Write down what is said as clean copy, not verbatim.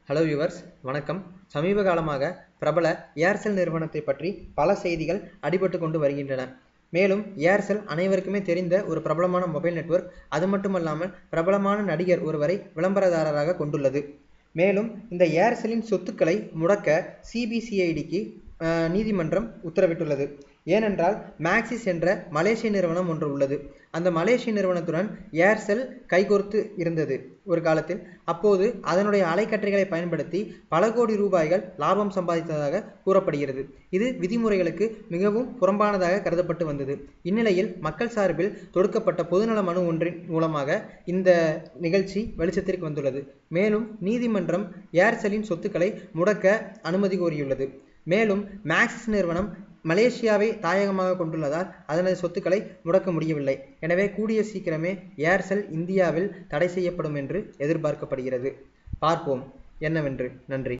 Hello viewers, வணக்கம். சமீப காலமாக பிரபல ஏர்செல் நிறுவனத்தை பற்றி பல செய்திகள் அடிபட்டு கொண்டு வருகின்றன. மேலும் ஏர்செல் அனைவருக்குமே தெரிந்த ஒரு பிரபலமான மொபைல் நெட்வொர்க். அது மட்டுமல்லாமல் பிரபலமான நடிகர் ஒருவரை விளம்பரதாரராக கொண்டுள்ளது. மேலும் இந்த ஏர்செல்லின் சொத்துக்களை முடக்க சிபிசிஐடிக்கு நீதிமன்றம் உத்தரவிட்டுள்ளது. ஏனென்றால் மேக்சிஸ் என்ற மலேசிய நிறுவனம் ஒன்று உள்ளது. அந்த மலேசிய நிறுவனத்துடன் ஏர்செல் கைகோர்த்து இருந்தது ஒரு காலத்தில். அப்போது அதனுடைய அலைக்கற்றைகளை பயன்படுத்தி பல கோடி ரூபாய்கள் லாபம் சம்பாதித்ததாக கூறப்படுகிறது. இது விதிமுறைகளுக்கு மிகவும் புறம்பானதாக கருதப்பட்டு வந்தது. இந்நிலையில் மக்கள் சார்பில் தொடுக்கப்பட்ட பொதுநல மனு ஒன்றின் மூலமாக இந்த நிகழ்ச்சி வெளிச்சத்திற்கு வந்துள்ளது. மேலும் நீதிமன்றம் ஏர்செல்லின் சொத்துக்களை முடக்க அனுமதி கோரியுள்ளது. மேலும் மேக்சிஸ் நிறுவனம் மலேசியாவை தாயகமாக கொண்டுள்ளதால் அதனது சொத்துக்களை முடக்க முடியவில்லை. எனவே கூடிய சீக்கிரமே ஏர்செல் இந்தியாவில் தடை செய்யப்படும் என்று எதிர்பார்க்கப்படுகிறது. பார்ப்போம் என்னவென்று. நன்றி.